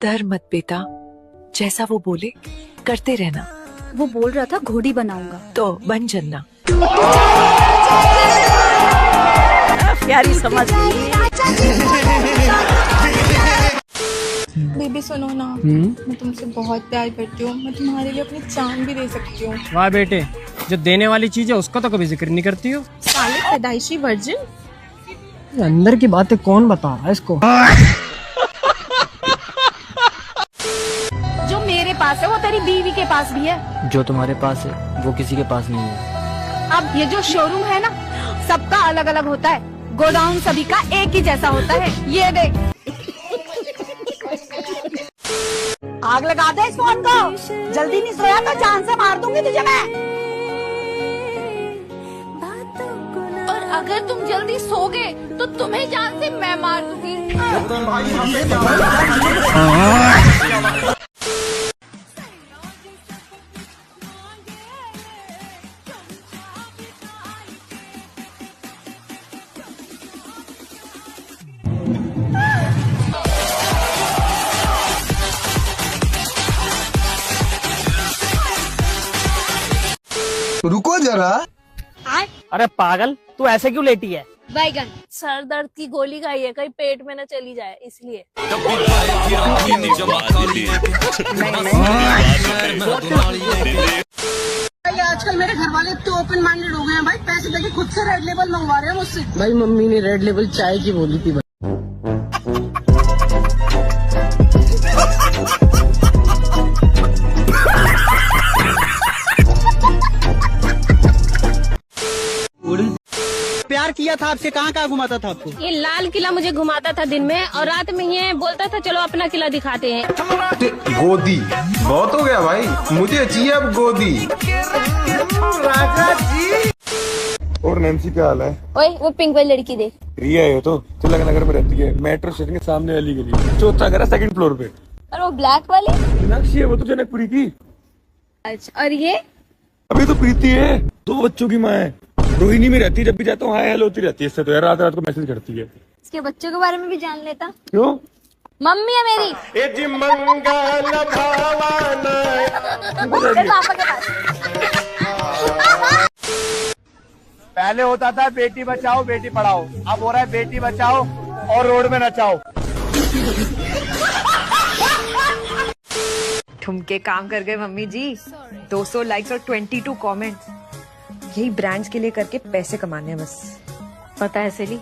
डर मत बेटा, जैसा वो बोले करते रहना। वो बोल रहा था घोड़ी बनाऊंगा, तो बन जन्ना। प्यारी समझ गई। बेबी सुनो ना, मैं तुमसे बहुत प्यार करती हूँ। मैं तुम्हारे लिए अपनी जान भी दे सकती हूँ। वाह बेटे, जो देने वाली चीज है उसका तो कभी जिक्र नहीं करती हो। साले पैदाइशी वर्जिन। अंदर की बातें कौन बता रहा है इसको? जो मेरे पास है वो तेरी बीवी के पास भी है। जो तुम्हारे पास है वो किसी के पास नहीं है। अब ये जो शोरूम है ना, सबका अलग अलग होता है, गोडाउन सभी का एक ही जैसा होता है। ये देख, आग लगा दे इस फोन को। जल्दी नहीं सोया तो जान से मार दूंगी तुझे मैं। और अगर तुम जल्दी सोगे तो तुम्हें जान से मैं मार दूंगी। रुको जरा। अरे पागल, तू ऐसे क्यों लेटी है? बैगन सर दर्द की गोली खाई है, कहीं पेट में न चली जाए इसलिए। आजकल मेरे घर वाले तो ओपन माइंडेड हो गए हैं भाई। पैसे देके खुद से रेड लेबल मंगवा रहे हैं मुझसे। भाई मम्मी ने रेड लेबल चाय की बोली थी। प्यार किया था आपसे, कहाँ कहाँ घुमाता था आपको? ये लाल किला मुझे घुमाता था दिन में, और रात में ये बोलता था चलो अपना किला दिखाते हैं। गोदी बहुत हो गया भाई, मुझे चाहिए अब गोदी। राजा जी। और नैन्सी क्या हाल है? ओए वो पिंक वाली लड़की देख। रिया है तो तिलक नगर में रहती है, मेट्रो स्टेशन के सामने वाली गली, चौथा घर है, सेकंड फ्लोर पे। और वो ब्लैक वाली मीनाक्षी है, वो तो जनकपुरी की। अच्छा, और ये अभी तो प्रीति है, 2 बच्चों की माँ है, रोहिणी में रहती है। जब भी जाता हूँ हाय हेलो होती रहती है इससे, तो यार रात रात को मैसेज करती है। इसके बच्चों के बारे में भी जान लेता। क्यों? मम्मी है मेरी। पापा के पास। पहले होता था बेटी बचाओ बेटी पढ़ाओ, अब हो रहा है बेटी बचाओ और रोड में नचाओ। ठुमके काम कर गए मम्मी जी। 200 लाइक्स और 22 कमेंट्स। यही ब्रांड्स के लिए करके पैसे कमाने हैं बस। पता है सेली,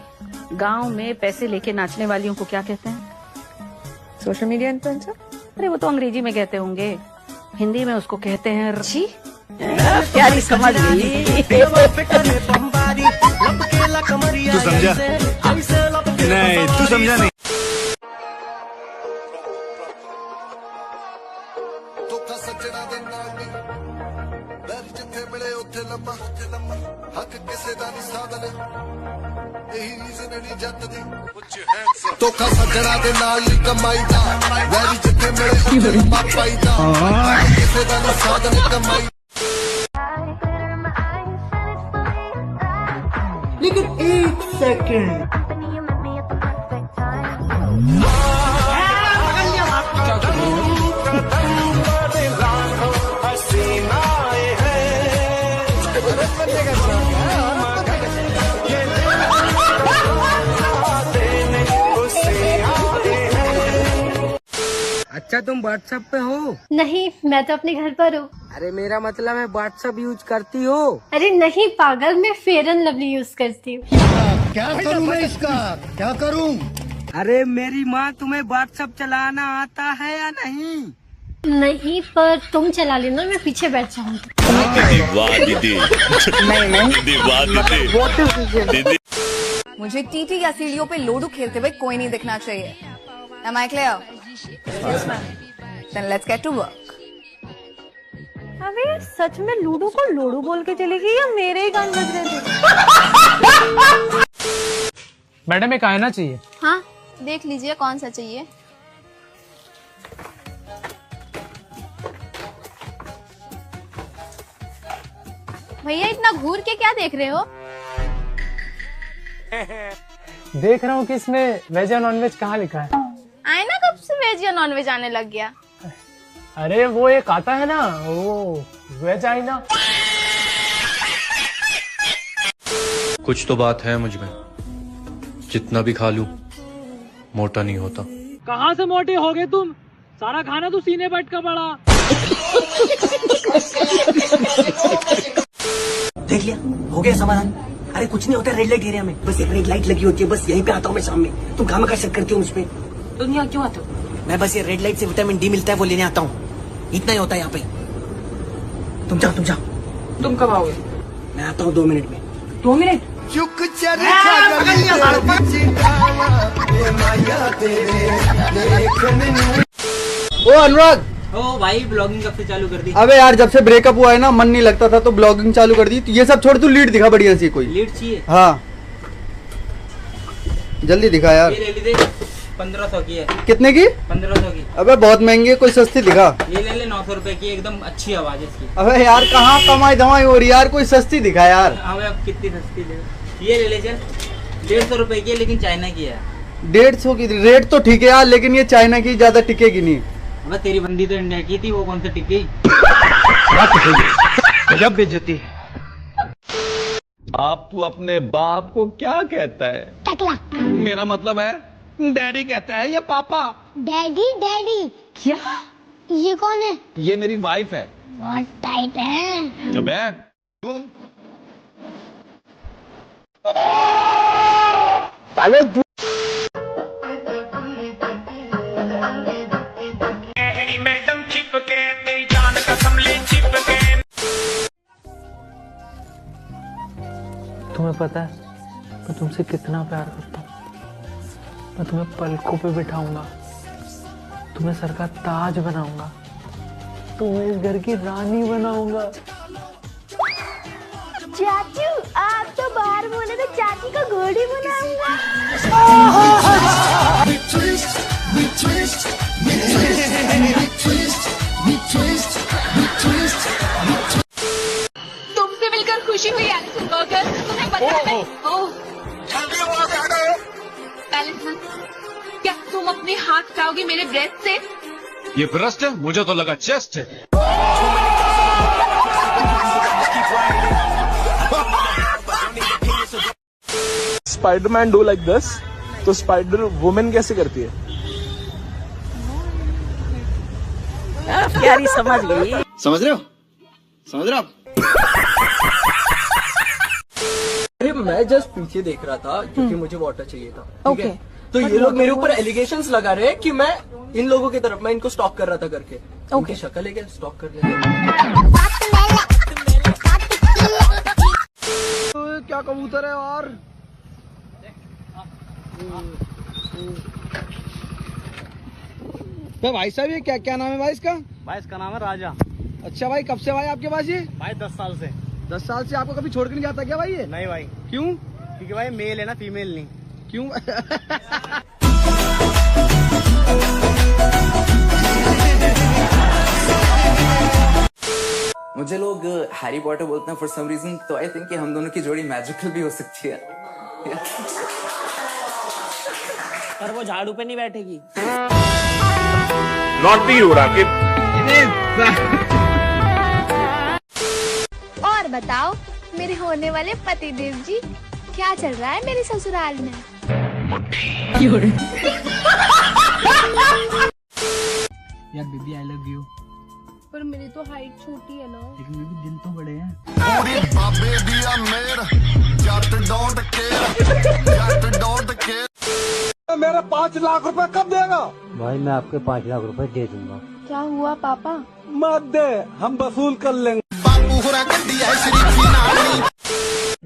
गांव में पैसे लेके नाचने वालियों को क्या कहते हैं? Social media influencer. अरे वो तो अंग्रेजी में कहते होंगे, हिंदी में उसको कहते हैं जी। प्यारी समझ गई। तू समझा नहीं, तू समझा नहीं। ਧੋਖਾ ਸੱਜਣਾ ਦੇ ਨਾਲ ਨਹੀਂ ਕਮਾਈਦਾ, ਵੈਰੀ ਜਿੱਥੇ ਮਿਲੇ ਉੱਥੇ ਪਾਪਾਈਦਾ, ਕਿਸੇ ਦਾ ਨਹੀਂ ਸਾਧਨ ਕਮਾਈ। लेकिन 1 सेकंड, अच्छा तुम व्हाट्सएप पे हो? नहीं, मैं तो अपने घर पर हूँ। अरे मेरा मतलब है व्हाट्सएप यूज करती हो? अरे नहीं पागल, मैं फेयर एंड लवली यूज करती हूँ। क्या करूँ मैं इसका, क्या करूँ? अरे मेरी माँ, तुम्हें व्हाट्सएप चलाना आता है या नहीं? नहीं, पर तुम चला लेना, मैं पीछे बैठ जाऊंगी। मुझे टीटी या सीढ़ियों पे लोडू खेलते हुए कोई नहीं दिखना चाहिए। Am I clear? Yes, ma'am. Then let's get to work. अबे सच में लूडो को लोडू बोल के चलेगी या मेरे ही कान बज रहे थे? मैडम एक आईना चाहिए। हाँ, देख लीजिए कौन सा चाहिए। भैया इतना घूर के क्या देख रहे हो? देख रहा हूँ कि इसमें वेज या नॉन वेज कहाँ लिखा है। आईना कब से वेज वेज या नॉन वेज आने लग गया? अरे वो एक आता है ना, वो वेज आई ना। कुछ तो बात है मुझ में, जितना भी खा लूं मोटा नहीं होता। कहाँ से मोटे हो गए तुम? सारा खाना तो सीने बैठ का पड़ा। देख लिया, हो गया समाधान। अरे कुछ नहीं होता रेड लाइट एरिया में, बस एक रेड लाइट लगी होती है, बस यहीं पे आता हूँ मैं शाम में। तुम काम का शक करती हो मुझ पे? तुम यहाँ क्यों आते हो? मैं बस ये रेड लाइट से विटामिन डी मिलता है वो लेने आता हूँ, इतना ही होता है यहाँ पे। तुम जाओ तुम जाओ। तुम कब आओगे? मैं आता हूँ 2 मिनट में। 2 मिनट? ओ अनुराग, ओ भाई ब्लॉगिंग कब से चालू कर दी? अबे यार जब से ब्रेकअप हुआ है ना, मन नहीं लगता था तो ब्लॉगिंग चालू कर दी। तो ये सब छोड़, तू लीड दिखा बढ़िया सी कोई। लीड चाहिए? हाँ जल्दी दिखा यार। ये ले ली, 1500 की है। कितने की? 1500 की। अबे बहुत महंगी है, कोई सस्ती दिखा। ये ले ले 900 रुपए की, एकदम अच्छी आवाज है इसकी। अबे यार कहाँ कमाई धमाई हो रही यार, कोई सस्ती दिखा यार। अबे अब कितनी सस्ती ले? ये ले ले चल, 150 रुपए की है लेकिन चाइना की है। 150 की रेट तो ठीक है यार, लेकिन ये चाइना की ज्यादा टिकेगी नहीं। अबे तेरी बंदी तो इंडिया की थी, वो कौन सा टिकी? गजब बेइज्जती। आप अपने बाप को क्या कहता है? टकला। मेरा मतलब है डैडी कहता है या पापा? Daddy daddy. क्या? ये कौन है? ये मेरी वाइफ है। बहुत टाइट है। अबे तुम मैडम चिपके तेरी जान कसम ले चिपके। तुम्हें पता है मैं तुमसे कितना प्यार करता हूँ। मैं तुम्हें पलकों पे बिठाऊंगा, तुम्हें सर का ताज बनाऊंगा, तुम्हें इस घर की रानी बनाऊंगा। चाचू आप तो बाहर बोले तो चाची को घोड़ी बनाऊंगा। तुमसे मिलकर खुशी हुई एलिसन बर्गर। तुम्हें पता है एलिसन, क्या तुम अपने हाथ हटाओगे मेरे ब्रेस्ट से? ये ब्रेस्ट है, मुझे तो लगा चेस्ट है। स्पाइडरमैन डू लाइक दिस, तो स्पाइडर वुमेन कैसे करती है? यार समझ गई। समझ रहे हो? समझ रहे हो? अरे मैं जस्ट पीछे देख रहा था क्योंकि मुझे वाटर चाहिए था। ठीक है? तो ये लोग मेरे ऊपर एलिगेशंस लगा रहे हैं कि मैं इन लोगों की तरफ, मैं इनको स्टॉक कर रहा था करके। उनकी शक्ल है क्या स्टॉक करने की? क्या कबूतर है और तो भाई साहब ये क्या क्या नाम है भाई इसका? भाई इसका नाम है राजा। अच्छा भाई कब से भाई आपके पास ये? भाई 10 साल से। 10 साल से आपको कभी छोड़ के नहीं जाता क्या भाई ये? नहीं भाई। क्यों? क्योंकि भाई मेल है ना, फीमेल नहीं। क्यों? मुझे लोग हैरी पॉटर बोलते हैं फॉर सम रीजन, तो आई थिंक कि हम दोनों की जोड़ी मैजिकल भी हो सकती है। पर वो झाड़ू पे नहीं बैठेगी। नॉटी हो रहा कि और बताओ मेरे होने वाले पतिदेव जी, क्या चल रहा है मेरे ससुराल में? यार बेबी आई लव यू। पर मेरी तो हाइट छोटी है ना। लेकिन बेबी दिल तो बड़े हैं। पूरी बाबे दिया मेर Jatt don't care, Jatt don't care. मेरे 5 लाख रुपए कब देगा? भाई मैं आपके 5 लाख रुपए दे दूंगा। क्या हुआ पापा? मत दे, हम वसूल कर लेंगे। बाबू हुरा गड्डी है शरीफी नानी।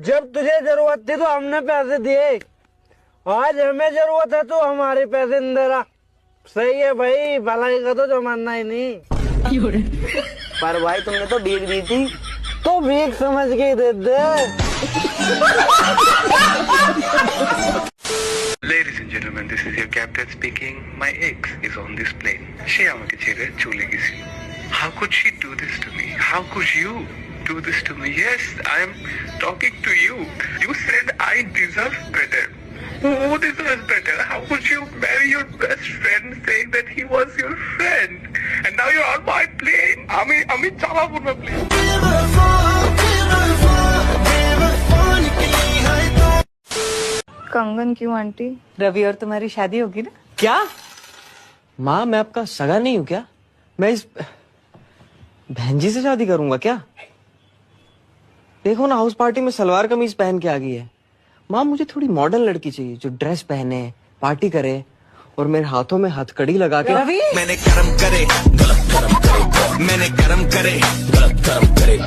जब तुझे जरूरत थी तो हमने पैसे दिए, आज हमें जरूरत है तो हमारे पैसे नहीं दे रहा। सही है भाई, भलाई का तो जमाना ही नहीं। पर भाई तुमने तो भीख दी थी तो भीख समझ के दे दे। Ladies and gentlemen, this is your captain speaking. My ex is on this plane. She আমাকে ছেড়ে চলে গেছে. How could she do this to me? How could you do this to me? Yes, I am talking to you. You said I deserve better. Who deserves better? How could you marry your best friend saying that he was Kamapur में please. कंगन क्यों aunty? Ravi और तुम्हारी शादी होगी ना? क्या माँ, मैं आपका सगा नहीं हूँ क्या? मैं इस बहन जी से शादी करूंगा क्या? देखो ना, हाउस पार्टी में सलवार कमीज पहन के आ गई है। माँ, मुझे थोड़ी मॉडर्न लड़की चाहिए जो ड्रेस पहने, पार्टी करे और मेरे हाथों में हथकड़ी लगा के। रवि, मैंने कर्म करे गलत कर्म करे, मैंने कर्म करे गलत कर्म करे।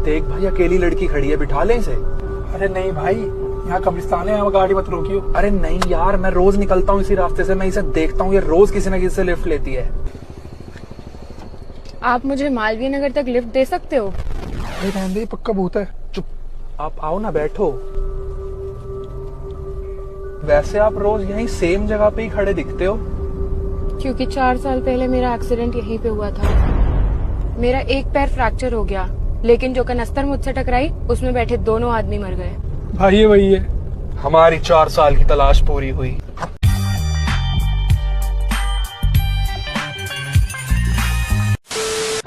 देख भाई, अकेली लड़की खड़ी है, बिठा ले इसे। अरे नहीं भाई, यहाँ कब्रिस्तान है, यहाँ गाड़ी मत रोकियो। अरे नहीं यार, मैं रोज निकलता हूँ इसी रास्ते से, मैं इसे देखता हूँ, ये रोज किसी न किसी से लिफ्ट लेती है। आप मुझे मालवीय नगर तक लिफ्ट दे सकते हो? अरे रहने दे, पक्का भूत है। चुप, आप आओ ना, बैठो। वैसे आप रोज यहीं सेम जगह पे ही खड़े दिखते हो। क्योंकि 4 साल पहले मेरा एक्सीडेंट यहीं पे हुआ था। मेरा एक पैर फ्रैक्चर हो गया, लेकिन जो कनस्तर मुझसे टकराई उसमें बैठे दोनों आदमी मर गए। भाई ये वही है। हमारी 4 साल की तलाश पूरी हुई।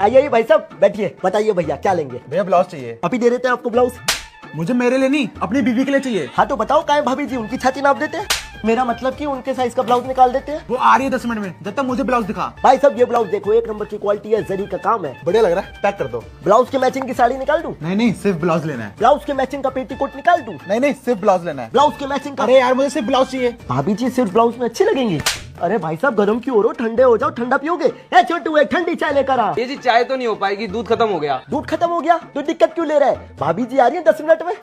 आइए भाई साहब, बैठिए। बताइए भैया, क्या लेंगे? भैया ब्लाउज चाहिए। अभी दे देते हैं आपको ब्लाउज। मुझे मेरे लिए नहीं, अपनी बीवी के लिए चाहिए। हाँ तो बताओ, काहे भाभी जी उनकी छाती नाप देते हैं? मेरा मतलब कि उनके साइज का ब्लाउज निकाल देते हैं। वो आ रही है 10 मिनट में, जब तक मुझे ब्लाउज दिखा। भाई साहब, ये ब्लाउज देखो, 1 नंबर की क्वालिटी है, जरी का काम है, बढ़िया लग रहा है, पैक कर दो। ब्लाउज के मैचिंग की साड़ी निकाल दूं? नहीं नहीं, सिर्फ ब्लाउज लेना है। ब्लाउज के मैचिंग का पेटीकोट निकाल दूं? नहीं नहीं, सिर्फ ब्लाउज लेना है। ब्लाउज के मैचिंग का। अरे यार, मुझे सिर्फ ब्लाउज चाहिए। भाभी जी सिर्फ ब्लाउज में अच्छी लगेंगी। अरे भाई साहब, गरम क्यों हो रहे हो? ठंडे हो जाओ, ठंडा पियोगे? ए छोटू, एक ठंडी चाय लेकर आ। ये जी चाय तो नहीं हो पाएगी, दूध खत्म हो गया। दूध खत्म हो गया तो दिक्कत क्यों ले रहा है? भाभी जी आ रही है 10 मिनट में।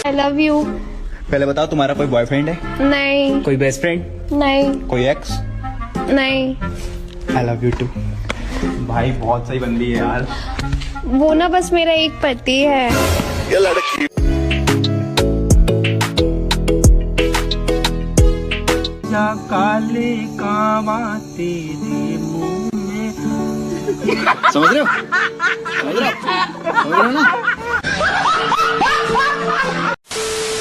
I love you। पहले बताओ, तुम्हारा कोई बॉयफ्रेंड है? नहीं। कोई बेस्ट फ्रेंड? नहीं। कोई एक्स? नहीं। I love you too. भाई बहुत सही बंदी है यार। वो ना बस मेरा एक पति है। ये लड़की काले कावा तेरे मुंह में। समझ रहे हो? समझ रहे हो ना?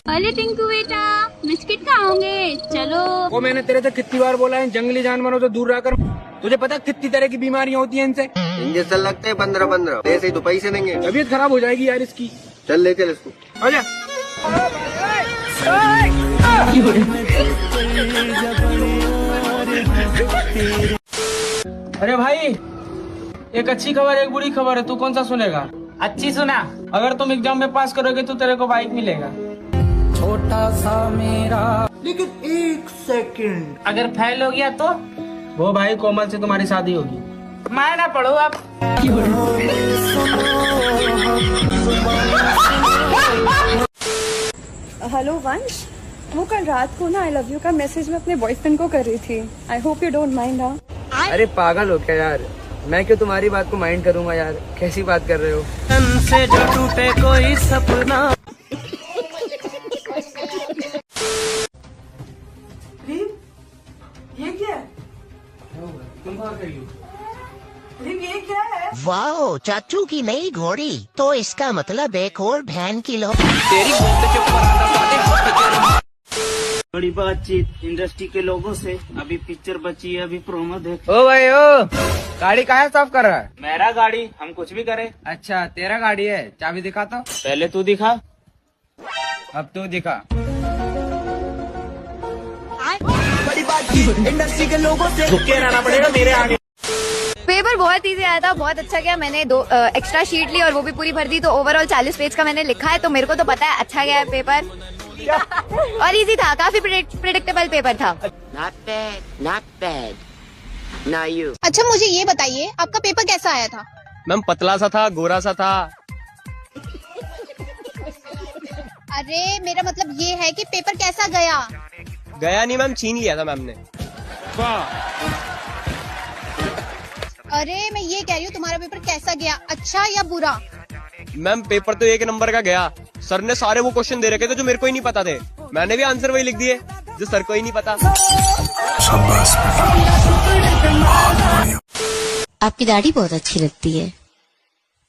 अरे टिंकू बेटा, बिस्किट खाओगे? चलो। वो मैंने तेरे से कितनी बार बोला है, जंगली जानवरों से दूर रहकर। तुझे पता कितनी तरह की बीमारियां होती हैं इनसे? इंजेक्शन लगते हैं 15-15, ऐसे ही तो पैसे देंगे। तबीयत खराब हो जाएगी यार इसकी। चल ले चल इसको। आजा। अरे भाई, एक अच्छी खबर एक बुरी खबर है, तू कौन सा सुनेगा? अच्छी सुना। अगर तुम एग्जाम में पास करोगे तो तेरे को बाइक मिलेगा। छोटा सा मेरा। लेकिन 1 सेकंड, अगर फेल हो गया तो? वो भाई, कोमल से तुम्हारी शादी होगी। मैं ना पढ़ू अब। हेलो वंश, वो कल रात को ना आई लव यू का मैसेज मैं अपने बॉयफ्रेंड को कर रही थी। I hope you don't mind. अरे पागल हो क्या यार, मैं क्यों तुम्हारी बात को माइंड करूंगा यार, कैसी बात कर रहे हो? तन से जो टूटे कोई सपना। ये क्या है? तुम कहाँ गई हो? ये क्या है? वाह, चाचू की नई घोड़ी। तो इसका मतलब एक और बहन की लो। तेरी बड़ी बातचीत इंडस्ट्री के लोगों से। अभी पिक्चर बची है, अभी प्रोमो देख। ओ भाई ओ, गाड़ी कहाँ साफ कर रहा है? मेरा गाड़ी, हम कुछ भी करें। अच्छा तेरा गाड़ी है, चाबी दिखा तो। पहले तू दिखा। अब तू दिखा। बड़ी बातचीत इंडस्ट्री के लोगों से। झुके रहना पड़ेगा मेरे आगे। पेपर बहुत इजी आया था, बहुत अच्छा गया। मैंने 2 एक्स्ट्रा शीट ली और वो भी पूरी भर दी, तो ओवरऑल 40 पेज का मैंने लिखा है। तो मेरे को तो पता है अच्छा गया है पेपर। और इजी था, काफी प्रेडिक्टेबल पेपर था। Not bad, not bad. Now you. अच्छा मुझे ये बताइए, आपका पेपर कैसा आया था? मैम पतला सा था, गोरा सा था। अरे मेरा मतलब ये है कि पेपर कैसा गया? गया नहीं मैम, छीन लिया था मैम ने। अरे मैं ये कह रही हूँ, तुम्हारा पेपर कैसा गया, अच्छा या बुरा? मैम पेपर तो 1 नंबर का गया। सर ने सारे वो क्वेश्चन दे रखे थे जो मेरे को ही नहीं पता थे। मैंने भी आंसर वही लिख दिए जो सर को ही नहीं पता। आपकी दाढ़ी बहुत अच्छी लगती है।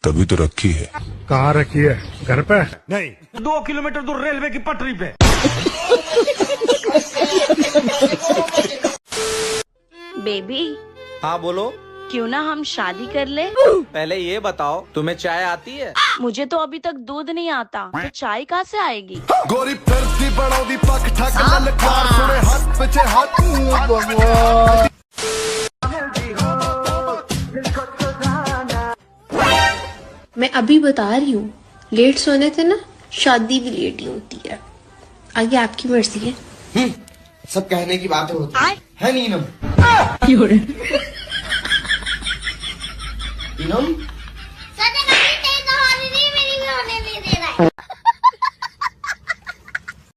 तभी तो रखी है। कहाँ रखी है? घर पे? नहीं, 2 किलोमीटर दूर रेलवे की पटरी पे। बेबी हाँ बोलो। क्यों ना हम शादी कर ले? पहले ये बताओ तुम्हें चाय आती है? मुझे तो अभी तक दूध नहीं आता, तो चाय कहाँ से आएगी? गोरी फिरती बनाओ पक ठक ललकार सुने हाथ पीछे हाथ। मैं अभी बता रही हूँ, लेट सोने से ना शादी भी लेट ही होती है। आगे आपकी मर्जी है। सब कहने की बातें होती है नीनम। नीनम